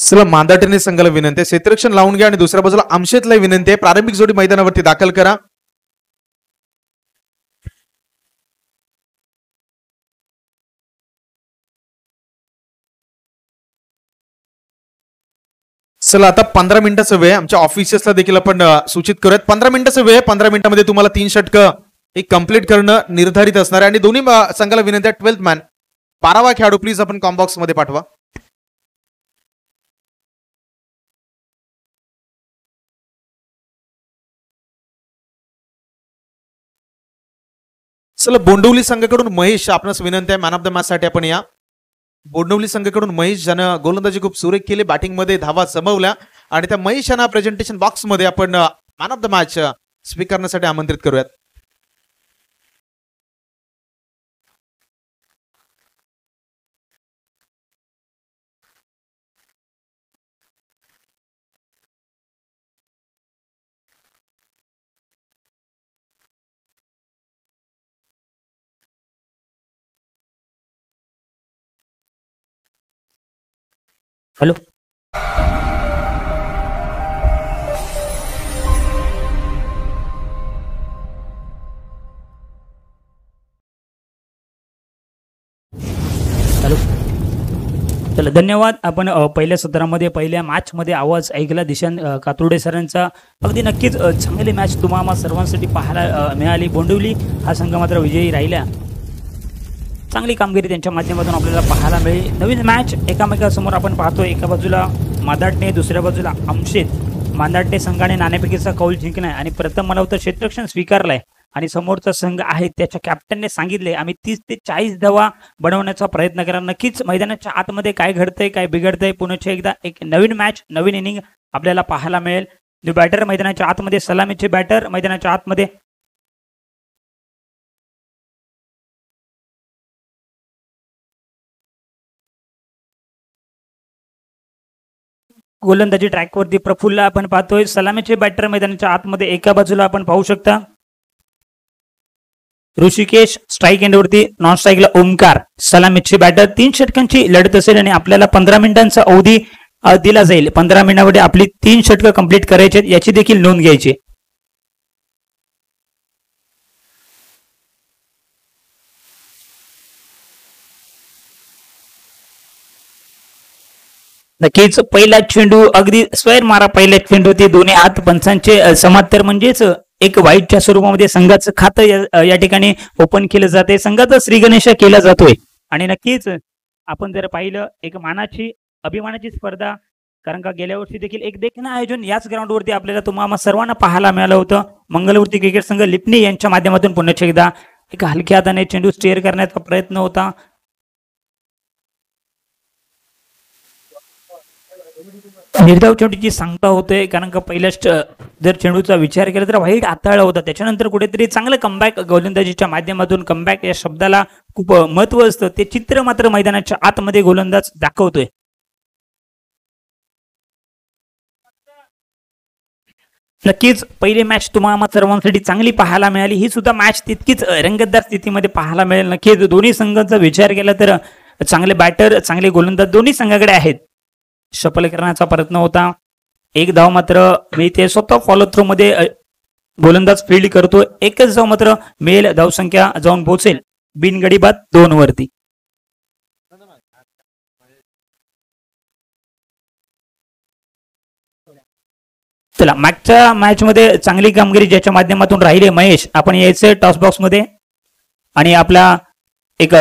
चला मांदाटणे संघाला विनंती आहे, क्षेत्ररक्षण लावून घ्या आणि दुसऱ्या बाजूला आमशेतला विनंती आहे, प्रारंभिक जोडी मैदानावरती दाखल करा. चला आता 15 मिनिटाचा वेळ आमच्या ऑफिसर्सला देखील आपण सूचित करूयात. 15 मिनिटाचा वेळ, 15 मिनिटांमध्ये तुम्हाला 3 षटकं एक कंप्लीट करणं निर्धारित असणार आहे आणि दोन्ही संघाला विनंती आहे 12th मॅन 12वा खेळाडू प्लीज आपण कॉम्बॉक्स मध्ये पाठवा. चला बोंडवली संघाकडून महेश आपणास विनंती आहे मॅन ऑफ द मॅच साठी आपण या. बोंडवली संघाकडून महेश ज्यानं गोलंदाजी खूप सुरेख केली, बॅटिंग मध्ये धावा जमवल्या आणि त्या महेश यांना प्रेझेंटेशन बॉक्स मध्ये आपण मॅन ऑफ द मॅच स्वीकारण्यासाठी आमंत्रित करूयात. हॅलो हॅलो चला धन्यवाद. आपण पहिल्या सत्रामध्ये पहिल्या मॅच मध्ये आवाज ऐकला दिशांत कातुर्डे सरांचा. अगदी नक्कीच चांगली मॅच तुम्हाला सर्वांसाठी पाहायला मिळाली. बोंडवली हा संघ मात्र विजयी राहिला. चांगली कामगिरी त्यांच्या माध्यमातून आपल्याला पाहायला मिळेल. नवीन मॅच एकामेकासमोर आपण पाहतोय. एका बाजूला मांदाटणे, दुसऱ्या बाजूला आमशेत. मांदाटणे संघाने नाणेफेकीचा कौल जिंकलाय आणि प्रथम मला होतं क्षेत्ररक्षण स्वीकारलाय आणि समोरचा संघ आहे त्याच्या कॅप्टनने सांगितले आम्ही 30 ते 40 धावा बनवण्याचा प्रयत्न करा. नक्कीच मैदानाच्या आतमध्ये काय घडतंय काय बिघडतंय पुन्हा एकदा एक नवीन मॅच नवीन इनिंग आपल्याला पाहायला मिळेल. न्यू बॅटर मैदानाच्या आतमध्ये, सलामीचे बॅटर मैदानाच्या आतमध्ये. गोलंदाजी ट्रॅकवरती प्रफुल्ल आपण पाहतोय. सलामीचे बॅटर मैदानाच्या आतमध्ये एका बाजूला आपण पाहू शकता. ऋषिकेश स्ट्राईक एंडवरती, नॉन स्ट्राईकला ओमकार. सलामीचे बॅटर. 3 षटकांची लढत असेल आणि आपल्याला 15 मिनिटांचा अवधी दिला जाईल. 15 मिनिटांमध्ये आपली 3 षटकं कंप्लीट करायची याची देखील नोंद घ्यायची. नक्कीच पहिला चेंडू अगदी स्वैर मारा. पहिल्या चेंडूवरती दोन्ही हात पंचांचे समांतर म्हणजेच एक वाईटच्या स्वरूपामध्ये संघाचं खातं या ठिकाणी ओपन केलं जाते. संघाचा श्रीगणेश केला जातोय आणि नक्कीच आपण जर पाहिलं एक मानाची अभिमानाची स्पर्धा, कारण का गेल्या वर्षी देखील एक देखील आयोजन याच ग्राउंडवरती आपल्याला तुम्हाला सर्वांना पाहायला मिळालं होतं. मंगलवृत्ती क्रिकेट संघ लिपणी यांच्या माध्यमातून पुन्हा एकदा एक हलक्या हाताने चेंडू स्टेअर करण्याचा प्रयत्न होता. निर्धाव चेंडूची सांगता होते, कारण का पहिल्याच जर चेंडूचा विचार केला तर वाईट हाताळला होता. त्याच्यानंतर कुठेतरी चांगलं कमबॅक गोलंदाजीच्या माध्यमातून, कमबॅक या शब्दाला खूप महत्व असतं, ते चित्र मात्र मैदानाच्या आतमध्ये गोलंदाज दाखवतोय. नक्कीच पहिली मॅच तुम्हाला सर्वांसाठी चांगली पाहायला मिळाली. ही सुद्धा मॅच तितकीच रंगतदार स्थितीमध्ये पाहायला मिळेल. नक्कीच दोन्ही संघांचा विचार केला तर चांगले बॅटर चांगले गोलंदाज दोन्ही संघाकडे आहेत. शफल करण्याचा प्रयत्न होता. एक धाव मात्र मिळते. स्वतः फॉलो थ्रो मध्ये गोलंदाज फील्ड करतो. एकच धाव मात्र मिळेल. धावसंख्या जाऊन पोहोचेल बिनगडी बाद 2 वरती. चला मागच्या मॅच मध्ये चांगली कामगिरी ज्याच्या माध्यमातून राहिले महेश, आपण यायचं टॉस बॉक्स मध्ये आणि आपला एक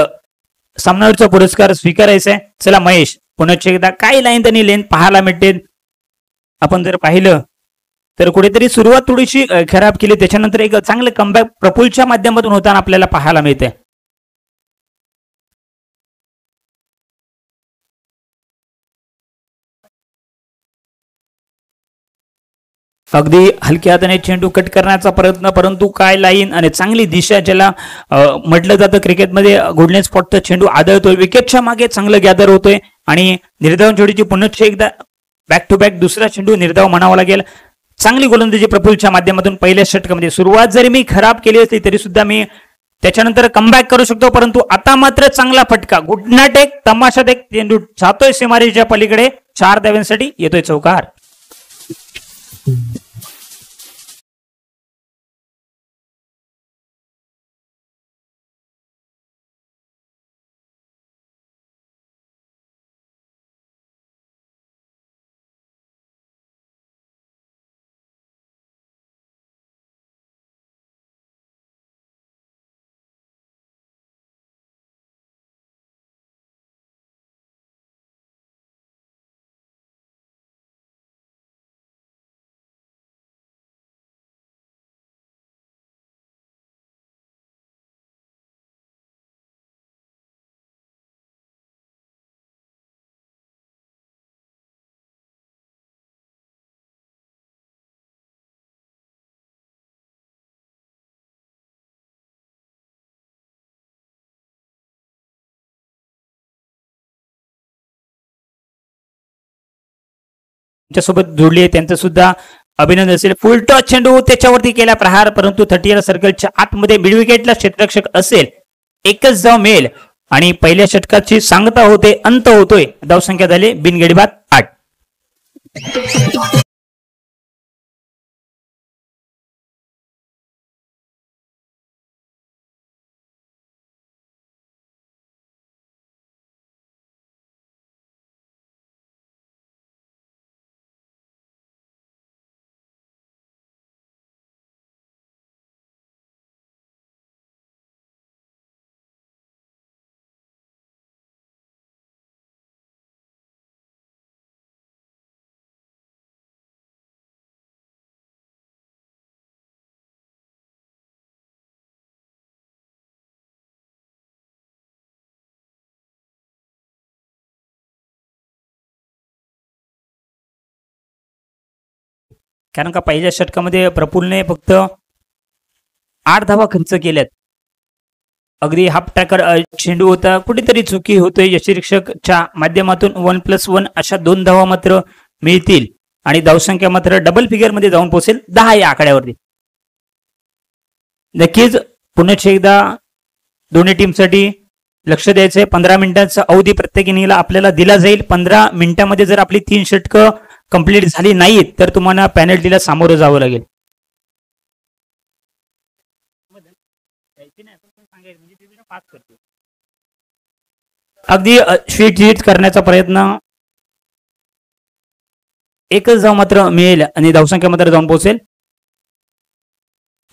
सामनावीरचा पुरस्कार स्वीकारायचा आहे. चला महेश पुन्हा एकदा काय लाईन त्यांनी लेंथ पाहायला मिळते. आपण जर पाहिलं तर कुठेतरी सुरुवात थोडीशी खराब केली, त्याच्यानंतर एक चांगलं कमबॅक प्रफुल्लच्या माध्यमातून होताना आपल्याला पाहायला मिळते. अगदी हलक्या हाताने चेंडू कट करण्याचा प्रयत्न, परंतु काय लाईन आणि चांगली दिशा ज्याला म्हटलं जातं क्रिकेटमध्ये गोल्डन स्पॉटचा चेंडू आदळतोय. विकेटच्या मागे चांगलं गॅदर होतोय आणि निर्धाव चेंडूची पुन्हा एकदा बॅक टू बॅक दुसरा चेंडू निर्धाव म्हणावा लागेल. चांगली गोलंदाजी प्रफुल्लच्या माध्यमातून पहिल्या षटकामध्ये. सुरुवात जरी मी खराब केली असली तरी सुद्धा मी त्याच्यानंतर कमबॅक करू शकतो, परंतु आता मात्र चांगला फटका, गुडनाट एक तमाशात एक चेंडू जातोय सीमारेषेच्या पलीकडे, 4 धाव्यांसाठी येतोय चौकार. सोबत जोडली आहे त्यांचं सुद्धा अभिनंदन असेल. फुल टॉस चेंडू त्याच्यावरती केला प्रहार, परंतु 30 सर्कलच्या आतमध्ये मिड विकेटला क्षेत्ररक्षक असेल, एकच धाव मिळेल आणि पहिल्या षटकाची सांगता होते, अंत होतोय. धावसंख्या झाली बिनगडी बाद 8. कारण का पहिल्या षटकामध्ये प्रफुल्लने फक्त 8 धावा खर्च केल्यात. अगदी हाफ ट्रॅकर चेंडू होता, कुठेतरी चुकी होतोय. यष्टिरक्षकच्या माध्यमातून 1+1 अशा 2 धावा मात्र मिळतील आणि धावसंख्या मात्र डबल फिगर मध्ये जाऊन पोहोचेल 10 या आकड्यावरती. नक्कीच पुन्हा एकदा दोन्ही टीमसाठी लक्ष द्यायचंय. 15 मिनिटांचा अवधी प्रत्येक इनिंगला आपल्याला दिला जाईल. 15 मिनिटांमध्ये जर आपली 3 षटकं कंप्लीट झाली नाहीत तर तुम्हाला पेनल्टीला सामोरं जावं लागेल. अगदी स्वीट करण्याचा प्रयत्न, एकच धाव मात्र मिळेल आणि धावसंख्या मात्र जाऊन पोहोचेल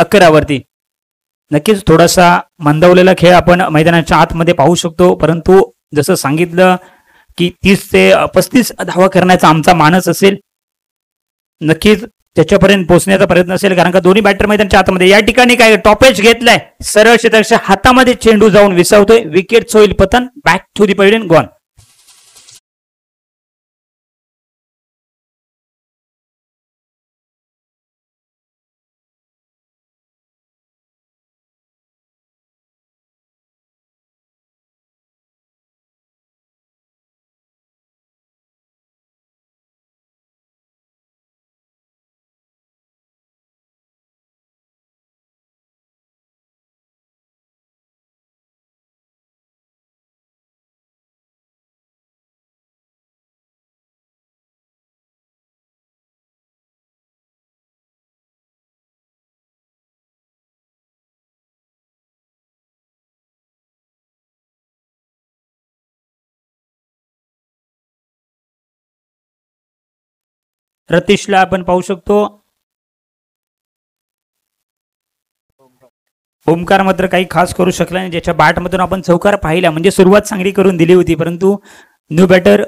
11 वरती. नक्कीच थोडासा मंदावलेला खेळ आपण मैदानाच्या आतमध्ये पाहू शकतो, परंतु जसं सांगितलं की 30 ते 35 धावा करण्याचा आमचा मानस असेल. नक्कीच त्याच्यापर्यंत पोहोचण्याचा प्रयत्न असेल, कारण का दोन्ही बॅटर मैदानाच्या आतमध्ये. या ठिकाणी काय टॉपेज घेतलाय, सरळ क्षेत्राच्या हातामध्ये चेंडू जाऊन विसावतोय. विकेट होईल पतन, back to the pavilion, gone. रतीशला आपण पाहू शकतो. ओमकार मात्र काही खास करू शकला नाही, ज्याच्या बॅटमधून आपण चौकार पाहिला. म्हणजे सुरुवात चांगली करून दिली होती, परंतु न्यू बॅटर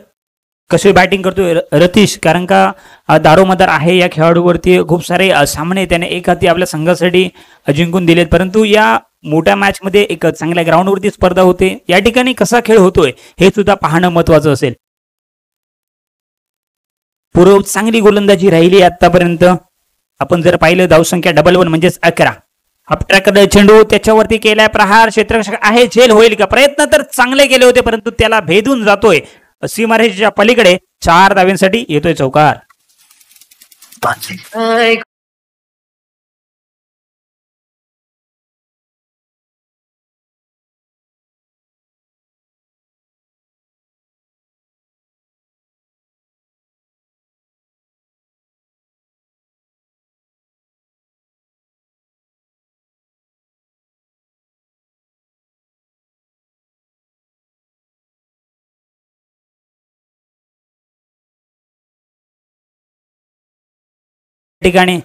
कसे बॅटिंग करतोय रतीश, कारण का दारोमदार आहे या खेळाडूवरती. खूप सारे सामने त्याने एक हाती आपल्या संघासाठी जिंकून दिलेत, परंतु या मोठ्या मॅच मध्ये एक चांगल्या ग्राउंडवरती स्पर्धा होते. या ठिकाणी कसा खेळ होतोय हे सुद्धा पाहणं महत्वाचं असेल. पूर्व चांगली गोलंदाजी राहिली आतापर्यंत. आपण जर पाहिलं धावसंख्या 1-1 म्हणजेच 11. हाफ ट्रॅकर चेंडू त्याच्यावरती केलाय प्रहार, क्षेत्ररक्षक आहे, झेल होईल का? प्रयत्न तर चांगले केले होते, परंतु त्याला भेदून जातोय सीमारेषेच्या पलीकडे. 4 धाव्यांसाठी येतोय चौकार. ठिकाणी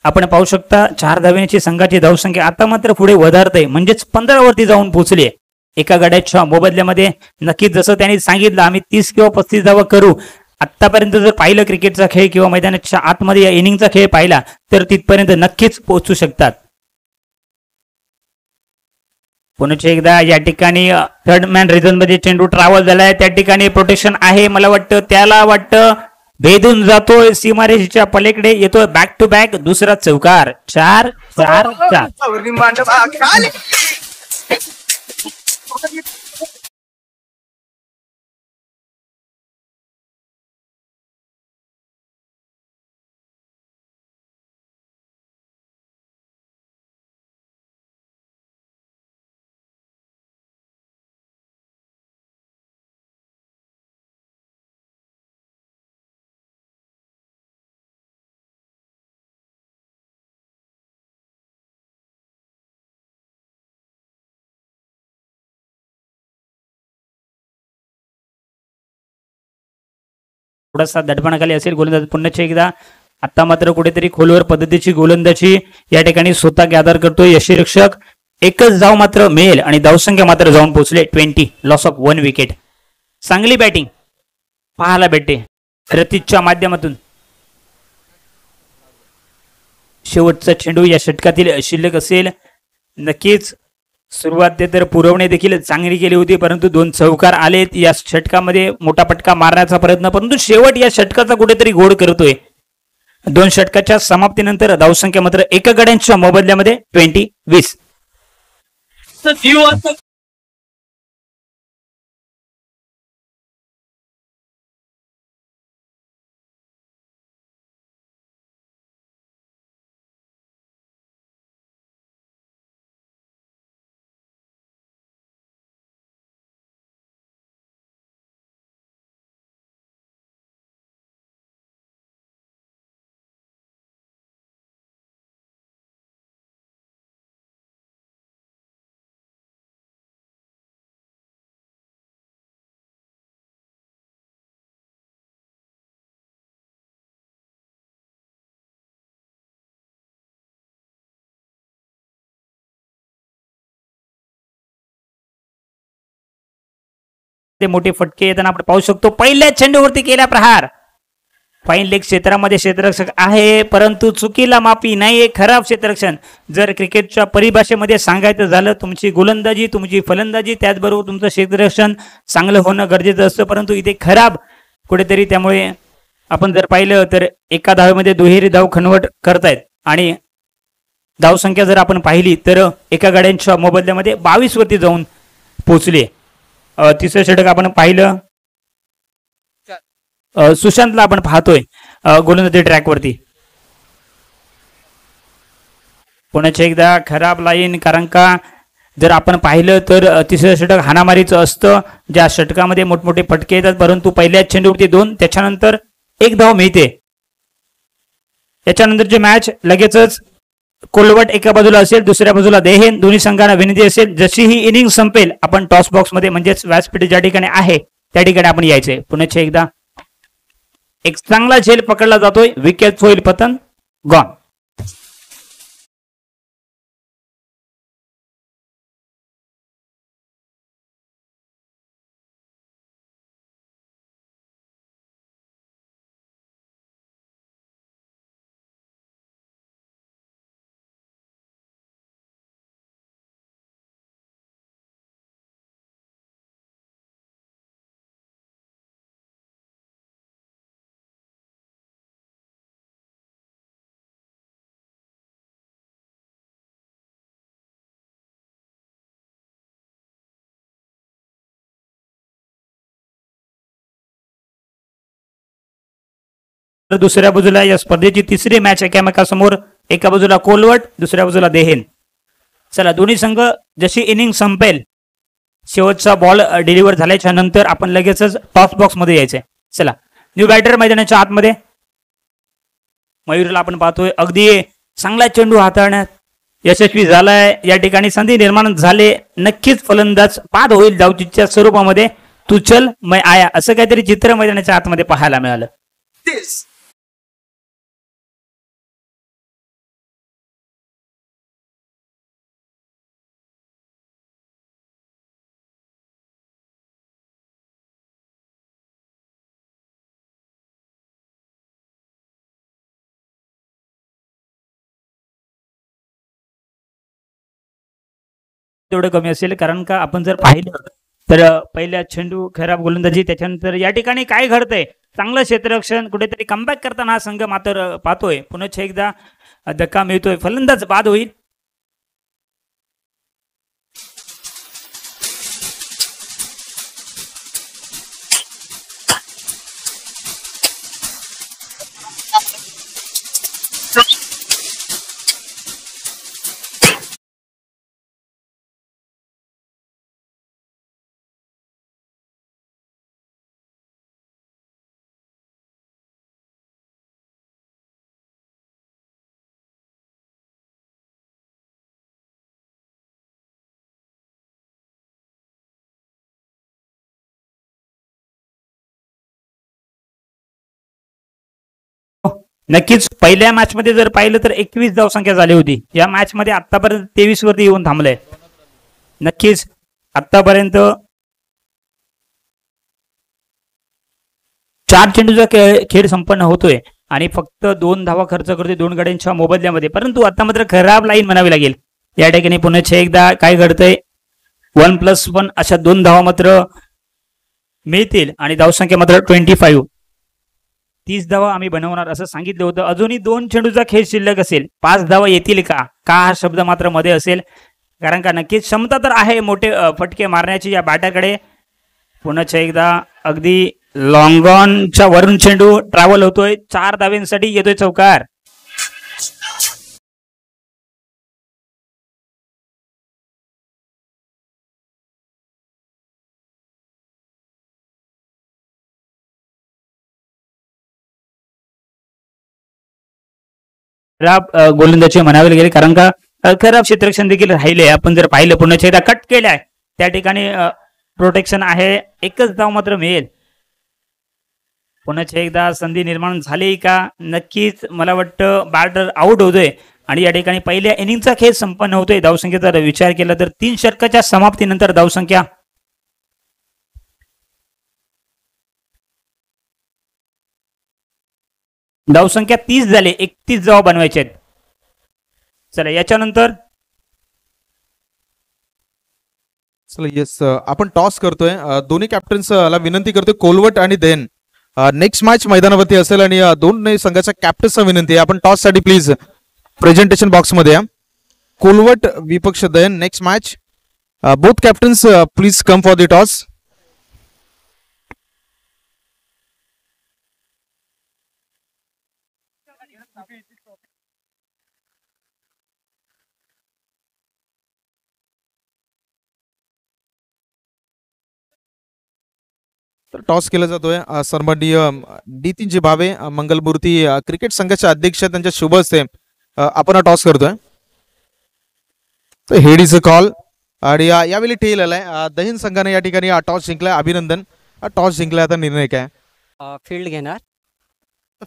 आपण पाहू शकता 4 धावांची संघाची धावसंख्या आता मात्र पुढे वधारते, म्हणजेच 15 वरती जाऊन पोहोचली. एका गड्याच्या मोबदल्यामध्ये नक्कीच जसं त्यांनी सांगितलं आम्ही 30 किंवा 35 धावा करू. आतापर्यंत जर पाहिलं क्रिकेटचा खेळ किंवा मैदानाच्या आतमध्ये या इनिंगचा खेळ पाहिला तर तिथपर्यंत नक्कीच पोहोचू शकतात. पुन्हा एकदा या ठिकाणी थर्ड मॅन रिझन मध्ये चेंडू ट्रॅव्हल झालाय. त्या ठिकाणी प्रोटेक्शन आहे, मला वाटतं त्याला वाटतं भेदून जातोय सीमारेषेच्या पलीकडे, येतोय बॅक टू बॅक दुसरा चौकार. 4-4-4. थोडासा दडपणाखाली असेल गोलंदाज. पुन्हा एकदा आता मात्र कुठेतरी खोलवर पद्धतीची गोलंदाजी या ठिकाणी स्वतः गॅदर करतोय यष्टीरक्षक. एकच धाव मात्र मिळेल आणि धावसंख्या मात्र जाऊन पोहोचले 20, लॉस ऑफ 1 विकेट. चांगली बॅटिंग पाहायला भेटते रतीशच्या माध्यमातून. शेवटचा चेंडू या षटकातील शिल्लक असेल. नक्कीच सुरुवात ते तर पुरवणे देखील चांगली केली होती, परंतु 2 चौकार आलेत या षटकामध्ये. मोठा पटका मारण्याचा प्रयत्न, परंतु शेवट या षटकाचा कुठेतरी गोड करतोय. 2 षटकाच्या समाप्तीनंतर धावसंख्या मात्र एका गड्यांच्या मोबदल्यामध्ये 20-20. ते मोठे फटके येताना आपण पाहू शकतो. पहिल्या चेंडूवरती केला प्रहार. फाईन लेग क्षेत्रामध्ये क्षेत्ररक्षक आहे, परंतु चुकीला माफी नाहीये. खराब क्षेत्ररक्षण. जर क्रिकेटच्या परिभाषेमध्ये सांगायचं झालं तुमची गोलंदाजी, तुमची फलंदाजी, त्याचबरोबर तुमचं क्षेत्ररक्षण चांगलं होणं गरजेचं असतं, परंतु इथे खराब कुठेतरी. त्यामुळे आपण जर पाहिलं तर एका धावेमध्ये दुहेरी धाव कन्वर्ट करतायत आणि धावसंख्या जर आपण पाहिली तर एका गाड्यांच्या मोबदल्यामध्ये 22 वरती जाऊन पोहोचले. तिसरं षटक आपण पाहिलं सुशांतला आपण पाहतोय गोलंदाजी ट्रॅकवरती. पुन्हा एकदा खराब लाईन, कारण का जर आपण पाहिलं तर तिसरं षटक हाणामारीचं असतं, ज्या षटकामध्ये मोठमोठे फटके येतात, परंतु पहिल्या चेंडूवरती 2, त्याच्यानंतर 1 धाव मिळते. त्याच्यानंतरची मॅच लगेचच कोलवट एका बाजूला असेल, दुसऱ्या बाजूला देहेन. दोन्ही संघांना विनंती असेल जशी ही इनिंग संपेल आपण टॉस बॉक्स मध्ये म्हणजेच व्यासपीठ ज्या ठिकाणी आहे त्या ठिकाणी आपण यायचंय. पुन्हा एकदा एक चांगला झेल पकडला जातोय, विकेट होईल पतन, गॉन. दुसऱ्या बाजूला या स्पर्धेची तिसरी मॅच एकामेकासमोर, एका बाजूला कोलवट, दुसऱ्या बाजूला देहेन. चला दोन्ही संघ जशी इनिंग संपेल, शेवटचा बॉल डिलिव्हर झाल्याच्या नंतर आपण लगेचच टॉस बॉक्स मध्ये यायचंय. चला न्यू बॅटर मैदानाच्या आतमध्ये मयूरला आपण पाहतोय अगदी चांगला चेंडू हाताळण्यात यशस्वी झालाय. या ठिकाणी संधी निर्माण झाले, नक्कीच फलंदाज बाद होईल धावचीच्या स्वरूपामध्ये. तू चल मैं आया असं काहीतरी चित्र मैदानाच्या आतमध्ये पाहायला मिळालं. तेवढं कमी असेल, कारण का आपण जर पाहिलं तर पहिल्या चेंडू खराब गोलंदाजी, त्याच्यानंतर या ठिकाणी काय घडतंय, चांगलं क्षेत्ररक्षण, कुठेतरी कमबॅक करताना हा संघ मात्र पाहतोय. पुन्हा एकदा धक्का मिळतोय, फलंदाज बाद होईल. नक्कीच पहिल्या मॅच मध्ये जर पाहिलं तर 21 धावसंख्या झाली होती. या मॅच मध्ये आतापर्यंत 23 वरती येऊन थांबलंय. नक्कीच आतापर्यंत 4 चेंडूचा खेळ संपन्न होतोय आणि फक्त 2 धावा खर्च करतोय 2 गड्यांच्या मोबदल्यामध्ये. परंतु आता मात्र खराब लाईन म्हणावी लागेल. या ठिकाणी पुन्हा एकदा काय घडतंय, 1+1 अशा 2 धावा मात्र मिळतील आणि धावसंख्या मात्र 25. 30 धावा आम्ही बनवणार असं सांगितलं होतं. अजूनही 2 चेंडूचा खेळ शिल्लक असेल. 5 धावा येतील का हा शब्द मात्र मध्ये असेल, कारण का नक्कीच क्षमता तर आहे मोठे फटके मारण्याची या बॅटरकडे. पुन्हा एकदा अगदी लॉंग ऑनच्या वरून चेंडू ट्रॅव्हल होतोय, 4 धाव्यांसाठी येतोय चौकार. खराब गोलंदाजी म्हणावे लागेल, कारण का खराब क्षेत्ररक्षण देखील राहिले. आपण जर पाहिलं पुन्हा एकदा कट केलाय, त्या ठिकाणी प्रोटेक्शन आहे. 1च धाव मात्र मिळेल. पुन्हा एकदा संधी निर्माण झाली का, नक्कीच मला वाटतं बॅटर आउट होतोय आणि या ठिकाणी पहिल्या इनिंगचा खेळ संपन्न होतोय. धावसंख्येचा जर विचार केला तर 3 षटकाच्या समाप्तीनंतर धावसंख्या धावसंख्या 30 झाले, 31 धावा बनवायचे आहेत. चला याच्यानंतर चला येस, आपण टॉस करतोय. दोन्ही कॅप्टन्सला विनंती करतोय, कोलवट आणि देन नेक्स्ट मॅच मैदानावरती असेल आणि दोन्ही संघाच्या कॅप्टन्सचा विनंती आहे, आपण टॉस साठी प्लीज प्रेझेंटेशन बॉक्स मध्ये या. कोलवट विपक्ष then next match, both captains please come for the toss. तर टॉस केला जातोय. सन्माननीय नितीनजी भावे, मंगलमूर्ती क्रिकेट संघाचे अध्यक्ष, त्यांच्या शुभ हस्ते आपण टॉस करतोय. तर हेड इज अ कॉल आणि यावेळी टेल आलाय. दहीन संघाने या ठिकाणी टॉस जिंकलाय, अभिनंदन. टॉस जिंकलाय, आता निर्णय काय? फील्ड घेणार.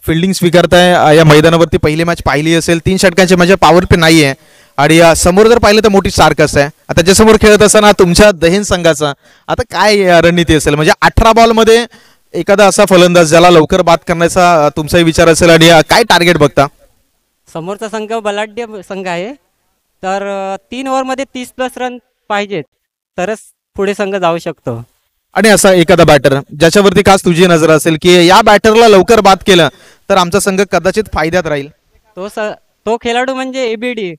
फिल्डिंग स्वीकारताय. या मैदानावरती पहिली मॅच पाहिली असेल, 3 षटकांचे म्हणजे पॉवर प्ले नाहीये आणि समोर जर पाहिलं तर मोठी सार्कस आहे. आता त्याच्यासमोर खेळत असताना तुमच्या दहीन संघाचा आता काय रणनीती असेल, म्हणजे 18 बॉल मध्ये एखादा असा फलंदाज ज्याला लवकर बाद करण्याचा तुमचाही विचार असेल आणि काय टार्गेट बघता? समोरचा संघ बलाढ्य संघ आहे, तर 3 ओव्हरमध्ये 30+ रन पाहिजेत, तरच पुढे संघ जाऊ शकतो. आणि असा एखादा बॅटर ज्याच्यावरती खास तुझी नजर असेल की या बॅटरला लवकर बाद केलं तर आमचा संघ कदाचित फायद्यात राहील? तो खेळाडू म्हणजे एबीडी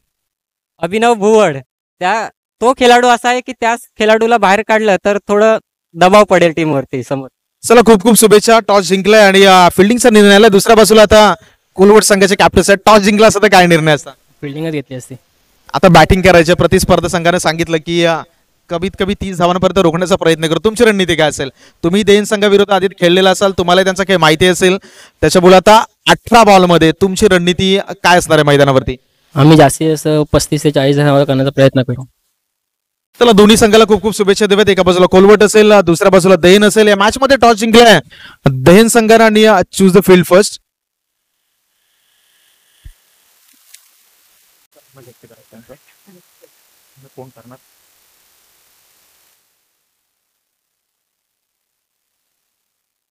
अभिनव भुवड. तो खेळाडू असा आहे की त्या खेळाडूला बाहेर काढलं तर थोडं दबाव पडेल टीमवरती समोर. चला खूप खूप शुभेच्छा. टॉस जिंकलाय आणि फिल्डिंगचा निर्णय आला. दुसऱ्या बाजूला आता कोलवट संघाचे कॅप्टन आहेत. टॉस जिंकला असता तर काय निर्णय असता? फिल्डिंगच घेतली असती. आता बॅटिंग करायच्या प्रतिस्पर्धा संघाने सांगितलं की कमीत कमी 30 धावांपर्यंत रोखण्याचा प्रयत्न करू. तुमची रणनीती काय असेल? तुम्ही देन संघाविरुद्ध आधी खेळलेला असाल, तुम्हाला त्यांचा काही माहिती असेल, त्याच्यामुळे आता 18 बॉल मध्ये तुमची रणनीती काय असणार आहे मैदानावरती? आम्ही जास्तीत जास्त 35 ते 40 धावा करण्याचा प्रयत्न करू. चला दोन्ही संघाला खूप खूप शुभेच्छा देऊयात. एका बाजूला कोलवट असेल, दुसऱ्या बाजूला दहीन असेल. या मॅच मध्ये टॉस जिंकलाय दहीन संघाने आणि चूज द फील्ड फर्स्ट.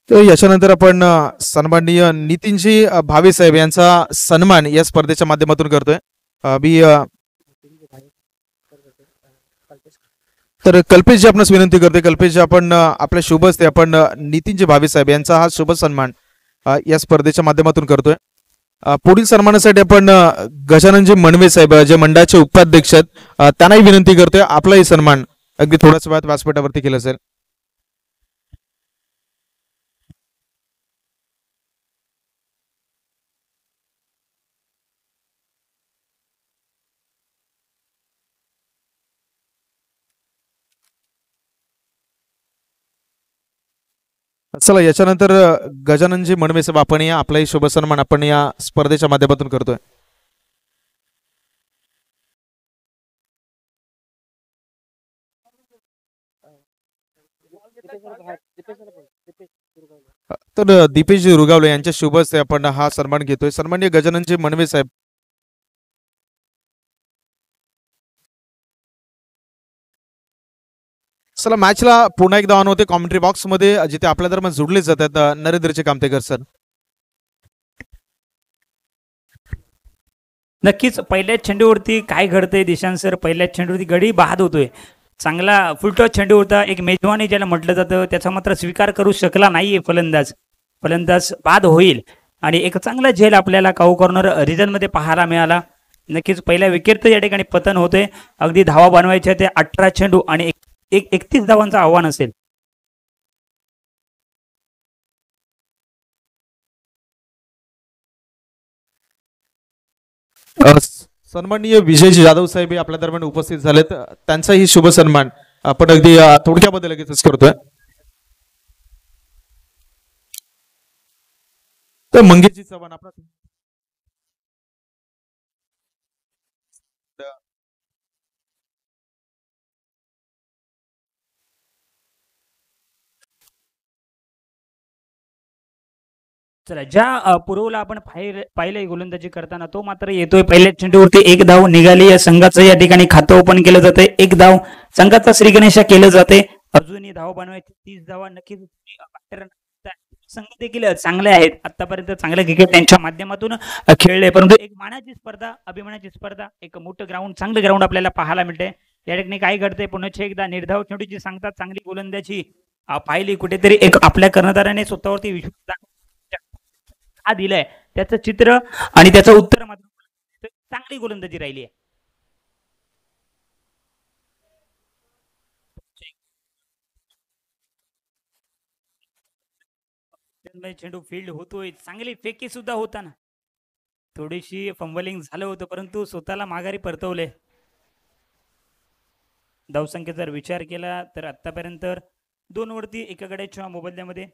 तर याच्यानंतर आपण सन्माननीय नितीनजी भावे साहेब यांचा सन्मान या स्पर्धेच्या माध्यमातून करतोय. तर कल्पेश जी आपणास विनंती करते, कल्पेश जी आपण आपल्या शुभ हस्ते आपण नितीनजी भावे साहेब यांचा हा शुभ सन्मान या स्पर्धेच्या माध्यमातून करतोय. पुढील सन्मानासाठी आपण गजाननजी मणवे साहेब जे मंडळाचे उपाध्यक्ष आहेत त्यांनाही विनंती करतोय आपलाही सन्मान अगदी थोड्याच वेळात व्यासपीठावरती केला असेल. चला याच्यानंतर गजाननजी मणवे साहेब आपण या आपलाही शुभ सन्मान आपण या स्पर्धेच्या माध्यमातून करतोय. तर दीपेशजी रुगावले यांच्या शुभ हस्ते आपण हा सन्मान घेतोय. सन्माननीय गजाननजी मणवे साहेब. चला मॅचला पुन्हा एकदा ऑन होते कॉमेंट्री बॉक्स मध्ये जिथे आपल्या दरम्यान जोडले जातात नरेंद्रचे कामतेकर सर. नक्कीच पहिल्याच चेंडूवरती काय घडतंय दिशांत सर, पहिल्याच चेंडूवरती गडी बाद होतोय. चांगला फुलटॉस चेंडू होता, एक मेजवानी ज्याला म्हटलं जातं त्याचा मात्र स्वीकार करू शकला नाहीये फलंदाज. फलंदाज बाद होईल आणि एक चांगला झेल आपल्याला काऊ कॉर्नर रिझन मध्ये पाहायला मिळाला. नक्कीच पहिल्या विकेट या ठिकाणी पतन होते. अगदी धावा बनवायच्या ते 18 चेंडू आणि 31 धावांचं आव्हान असेल. सन्माननीय विजयजी जाधव साहेब आपल्या दरम्यान उपस्थित झालेत, त्यांचाही शुभ सन्मान आपण अगदी थोडक्यामध्ये लगेचच करतोय. तर मंगेशजी चव्हाण आपला चला ज्या पुरवला आपण पाहिलंय गोलंदाजी करताना तो मात्र येतोय. पहिल्या चेंडूवरती एक धाव निघाली. या संघाचं या ठिकाणी खातं ओपन केलं जातंय. एक धाव संघाचा श्रीगणेशा केलं जाते. अजूनही धाव बनवायची 30 धावा नक्कीच. संघ देखील चांगले आहेत, आतापर्यंत चांगले क्रिकेट त्यांच्या माध्यमातून खेळले, परंतु एक मानाची स्पर्धा, अभिमानाची स्पर्धा, एक मोठं ग्राउंड, चांगलं ग्राउंड आपल्याला पाहायला मिळते. या ठिकाणी काय घडतंय पुन्हा एकदा निर्धाव चेंडूची सांगतात चांगली गोलंदाजी पाहिली. कुठेतरी एक आपल्या कर्णधाराने स्वतःवरती विश्वास हा दिलाय त्याचं चित्र आणि त्याचं उत्तर मात्र चांगली गोलंदाजी राहिली आहे. चेंडू फील्ड होतोय, चांगली फेकी सुद्धा होता ना, थोडीशी फंबलिंग झालं होतं परंतु स्वतःला माघारी परतवले. धावसंख्येचा जर विचार केला तर आतापर्यंत 2 वरती एका गड्याच्या मोबदल्यामध्ये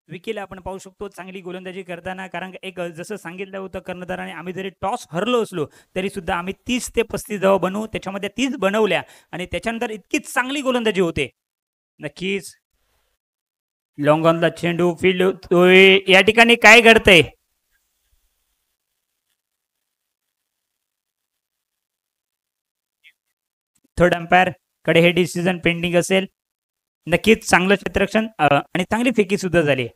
विकेल आपण पाहू शकतो चांगली गोलंदाजी करताना. कारण एक जसं सांगितलं होतं कर्णधाराने, आम्ही जरी टॉस हरलो असलो तरी सुद्धा आम्ही 30 ते 35 धावा बनवू, त्याच्यामध्ये 30 बनवल्या आणि त्याच्यानंतर इतकीच चांगली गोलंदाजी होते. नक्कीच लॉंग ऑनला चेंडू फील्ड होतोय. या ठिकाणी काय घडतंय, थर्ड अंपायर कडे हे डिसिजन पेंडिंग असेल. नक्कीच चांगलं क्षेत्ररक्षण आणि चांगली फेकी सुद्धा झाली.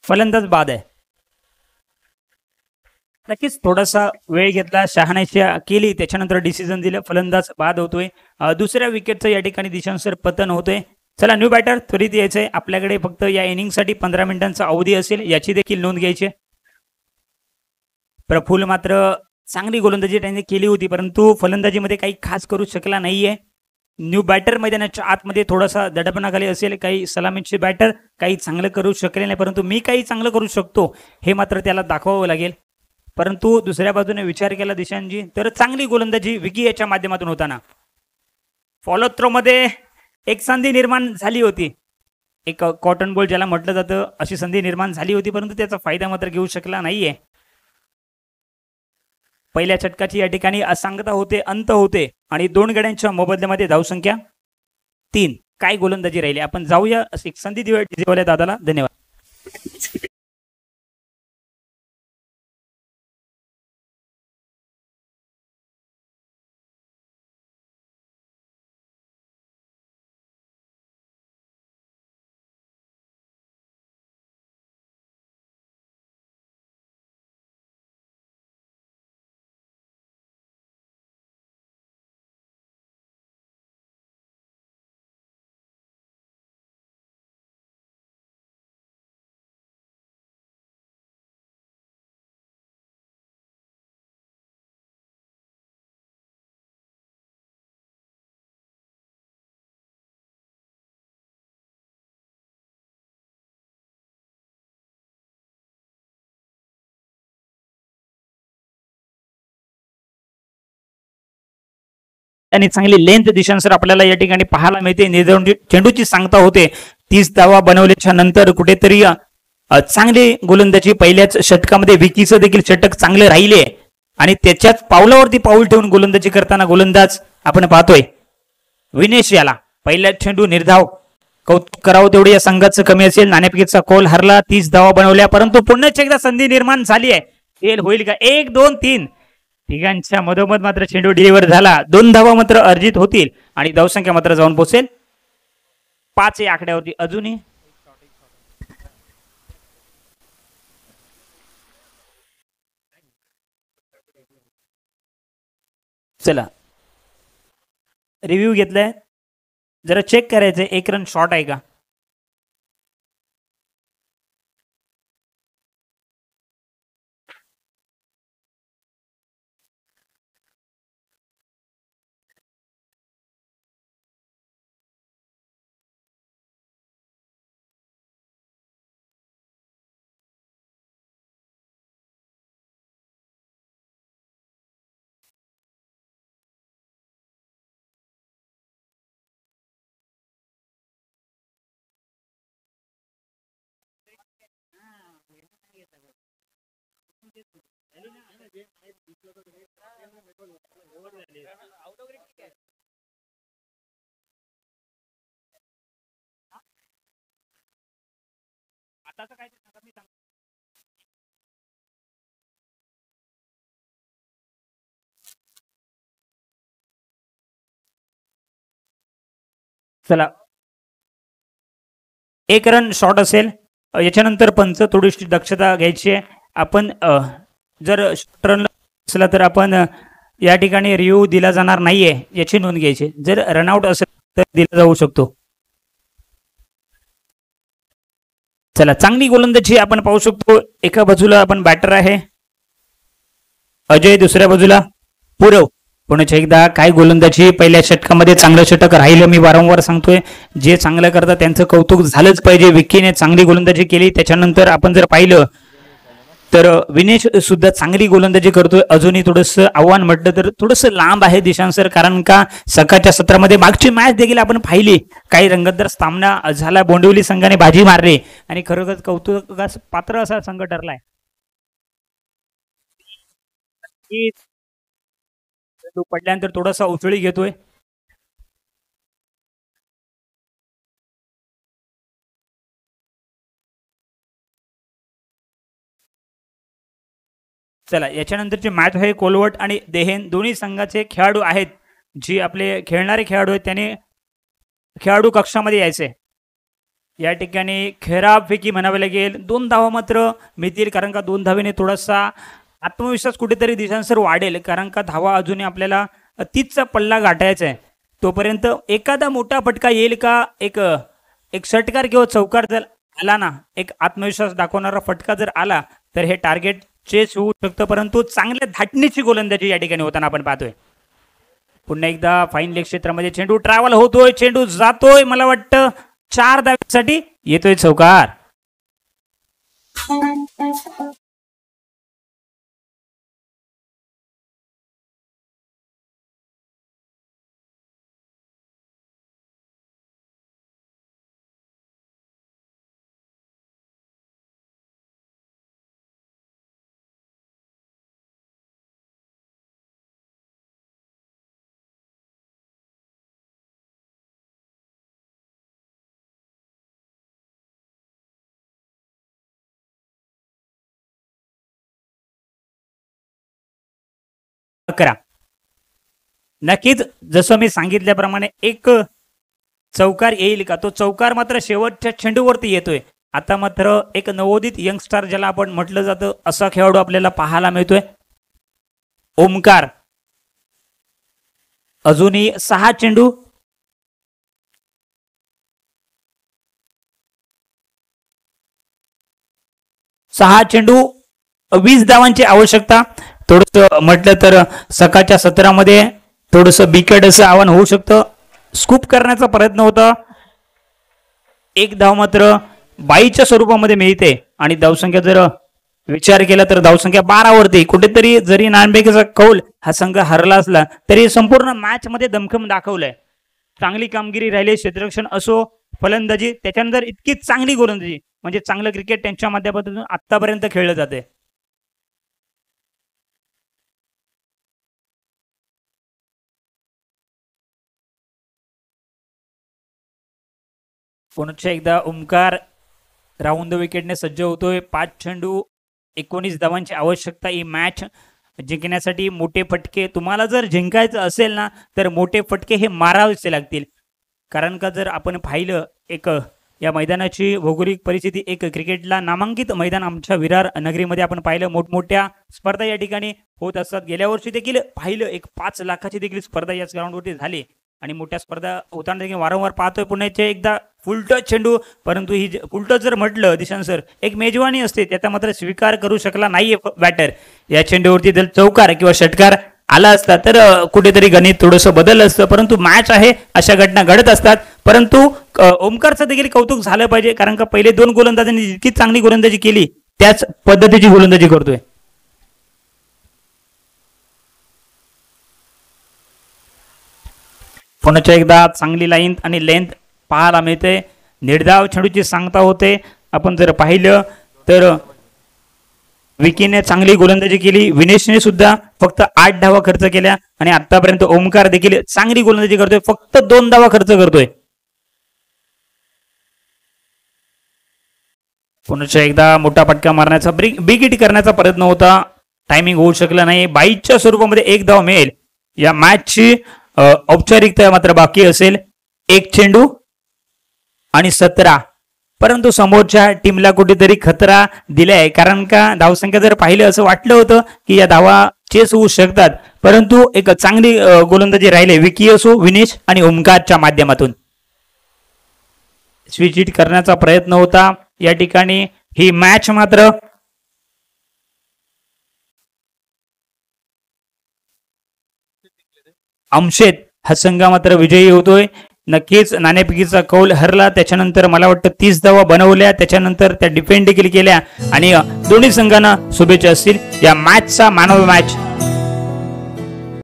फलंदाज बाद आहे. नक्कीच थोडासा वेळ घेतला, शहानिशी केली, त्याच्यानंतर डिसिजन दिलं, फलंदाज बाद होतोय. दुसऱ्या विकेटचं या ठिकाणी दिशांसर पतन होतोय. चला न्यू बॅटर त्वरित यायचंय. आपल्याकडे फक्त या इनिंगसाठी 15 मिनिटांचा अवधी असेल, याची देखील नोंद घ्यायची. प्रफुल्ल मात्र चांगली गोलंदाजी त्यांनी केली होती, परंतु फलंदाजीमध्ये काही खास करू शकला नाहीये. न्यू बॅटर मैदानाच्या आतमध्ये थोडासा दडपणाखाली असेल. काही सलामीचे बॅटर काही चांगलं करू शकले नाही, परंतु मी काही चांगलं करू शकतो हे मात्र त्याला दाखवावं लागेल. परंतु दुसऱ्या बाजूने विचार केला दिशांजी तर चांगली गोलंदाजी विकी याच्या माध्यमातून होताना फॉलो थ्रो मध्ये एक संधी निर्माण झाली होती. एक कॉटन बॉल ज्याला म्हटलं जातं अशी संधी निर्माण झाली होती, परंतु त्याचा फायदा मात्र घेऊ शकला नाहीये. पहिल्या षटकाची या ठिकाणी असांगता होते, अंत होते आणि 2 गड्यांच्या मोबदल्यामध्ये धावसंख्या 3. काय गोलंदाजी राहिली. आपण जाऊया एक संधी देऊया दादाला. धन्यवाद. आणि चांगली लेंथ दिशांसर आपल्याला या ठिकाणी पाहायला मिळते. चेंडूची सांगता होते. 30 धावा बनवल्याच्या नंतर कुठेतरी चांगली गोलंदाजी पहिल्याच षटकामध्ये विकीचं देखील षटक चांगले राहिले आणि त्याच्याच पावलावरती पाऊल ठेवून गोलंदाजी करताना गोलंदाज आपण पाहतोय विनेश याला पहिल्या चेंडू निर्धाव. कौतुक करावं तेवढे या संघाचं कमी असेल. नाणेफेकीचा कौल हरला. 30 धावा बनवल्या, परंतु पुन्हा एकदा संधी निर्माण झाली आहे. खेळ होईल का. 1 2 3 तिघांच्या मधोमध मात्र चेंडू डिलिव्हर झाला. 2 धावा मात्र अर्जित होतील आणि धावसंख्या मात्र जाऊन पोहोचेल 5 या आकड्यावरती. अजूनही चला रिव्ह्यू घेतलाय, जरा चेक करायचंय 1 रन शॉर्ट आहे का. चला 1 रन शॉर्ट असेल. याच्यानंतर पंच थोडीशी दक्षता घ्यायची आहे. आपण जर रन असला तर आपण या ठिकाणी रिव्ह्यू दिला जाणार नाहीये याची नोंद घ्यायची. जर रनआउट असेल तर दिला जाऊ शकतो. चला चांगली गोलंदाजी आपण पाहू शकतो. एका बाजूला आपण बॅटर आहे अजय, दुसऱ्या बाजूला पूरव. पुन्हा एकदा काय गोलंदाजी. पहिल्या षटकामध्ये चांगलं षटक राहिलं. मी वारंवार सांगतोय जे चांगलं करतात त्यांचं कौतुक झालंच पाहिजे. विकीने चांगली गोलंदाजी केली. त्याच्यानंतर आपण जर पाहिलं तर विनेश सुद्धा चांगली गोलंदाजी करतोय. अजूनही थोडंसं आव्हान म्हटलं तर थोडंसं लांब आहे दिशांसर, कारण का सकाळच्या सत्रामध्ये मागची मॅच देखील आपण पाहिली. काही रंगतदार सामना झाला. बोंडिवली संघाने बाजी मारली आणि खरोखर कौतुकास पात्र असा संघ ठरलाय. पडल्यानंतर थोडासा उचळी घेतोय. चला याच्यानंतरची मॅच आहे कोलवट आणि देहेन. दोन्ही संघाचे खेळाडू आहेत. जी आपले खेळणारे खेळाडू आहेत त्याने खेळाडू कक्षामध्ये यायचे. या ठिकाणी खेराबपैकी म्हणावे लागेल 2 धावा मात्र मिळतील, कारण का 2 धावेने थोडासा आत्मविश्वास कुठेतरी दिशांसर वाढेल, कारण का धावा अजूनही आपल्याला 30चा पल्ला गाठायचा आहे. तोपर्यंत एखादा मोठा फटका येईल का, एक षटकार किंवा चौकार जर आला ना, एक आत्मविश्वास दाखवणारा फटका जर आला तर हे टार्गेट चेस होऊ शकतं. परंतु चांगल्या धाटणीची गोलंदाजी या ठिकाणी होताना आपण पाहतोय. पुन्हा एकदा फाईन लेग क्षेत्रामध्ये चेंडू ट्रॅव्हल होतोय, चेंडू जातोय, मला वाटतं 4 धावांसाठी येतोय चौकार. करा नक्कीच. जसं मी सांगितल्याप्रमाणे एक चौकार येईल का, तो चौकार मात्र शेवटच्या चेंडूवरती येतोय. आता मात्र एक नवोदित यंगस्टार ज्याला आपण म्हटलं जातं असा खेळाडू आपल्याला पाहायला मिळतोय, ओमकार. अजूनही 6 चेंडू, 20 धावांची आवश्यकता. थोडस म्हटलं तर सकाळच्या सत्रामध्ये थोडस बिकट असं आव्हान होऊ शकतं. स्कूप करण्याचा प्रयत्न होता. 1 धाव मात्र 22च्या स्वरूपामध्ये मिळते आणि धावसंख्या जर विचार केला तर धावसंख्या 12 वरती. कुठेतरी जरी नाणेफेकीचा कौल हा संघ हरला असला तरी संपूर्ण मॅच मध्ये दमखम दाखवलाय. चांगली कामगिरी राहिली, क्षेत्ररक्षण असो, फलंदाजी, त्याच्यानंतर इतकी चांगली गोलंदाजी, म्हणजे चांगलं क्रिकेट त्यांच्या माध्यमातून आतापर्यंत खेळलं जाते. पुन्हा एकदा ओमकार राऊंड द विकेटने सज्ज होतोय. 5 चेंडू, 19 धावांची आवश्यकता. ही मॅच जिंकण्यासाठी मोठे फटके, तुम्हाला जर जिंकायचं असेल ना तर मोठे फटके हे मारावेच लागतील. कारण का जर आपण पाहिलं एक या मैदानाची भौगोलिक परिस्थिती, एक क्रिकेटला नामांकित मैदान आमच्या विरार नगरीमध्ये आपण पाहिलं, मोठमोठ्या स्पर्धा या ठिकाणी होत असतात. गेल्या वर्षी देखील पाहिलं एक 5 लाखाची देखील स्पर्धा याच ग्राउंडवरती झाली आणि मोठ्या स्पर्धा होताना देखील वारंवार पाहतोय. पुण्याचे एकदा फुलटच चेंडू, परंतु ही फुलटच जर म्हटलं दिशांत सर एक मेजवानी असते, त्याचा मात्र स्वीकार करू शकला नाहीये बॅटर. या चेंडूवरती जर चौकार किंवा षटकार आला असता तर कुठेतरी गणित थोडंसं बदललं असतं. परंतु मॅच आहे, अशा घटना घडत असतात. परंतु ओमकारचं देखील कौतुक झालं पाहिजे, कारण का पहिले 2 गोलंदाजांनी जितकी चांगली गोलंदाजी केली त्याच पद्धतीची गोलंदाजी करतोय. पुन्हा एकदा चांगली लाईन आणि लेंथ पाहायला मिळते. निर्धाव चेंडूची सांगता होते. आपण जर पाहिलं तर विकीने चांगली गोलंदाजी केली, विनेशने सुद्धा फक्त 8 धावा खर्च केल्या आणि आतापर्यंत ओमकार देखील चांगली गोलंदाजी करतोय, फक्त 2 धावा खर्च करतोय. पुन्हा एकदा मोठा फटका मारण्याचा, बिग हिट करण्याचा प्रयत्न होता, टायमिंग होऊ शकला नाही. 22च्या स्वरूपामध्ये 1 धाव मिळेल. या मॅचची औपचारिकता मात्र बाकी असेल. 1 चेंडू आणि 17, परंतु समोरच्या टीमला कुठेतरी खतरा दिलाय, कारण का धावसंख्या जर पाहिलं असं वाटलं होतं की या धावा चेस होऊ शकतात, परंतु एक चांगली गोलंदाजी राहिले विकी असो, विनेश आणि ओमकारच्या माध्यमातून. स्विच हिट करण्याचा प्रयत्न होता या ठिकाणी. ही मॅच मात्र अंशेत हा संघ मात्र विजयी होतोय. नक्कीच नाणेफेकीचा कौल हरला, त्याच्यानंतर मला वाटतं 30 धावा बनवल्या, त्याच्यानंतर त्या डिफेंड देखील केल्या आणि दोन्ही संघांना शुभेच्छा असतील. या मॅचचा मॅन ऑफ द मॅच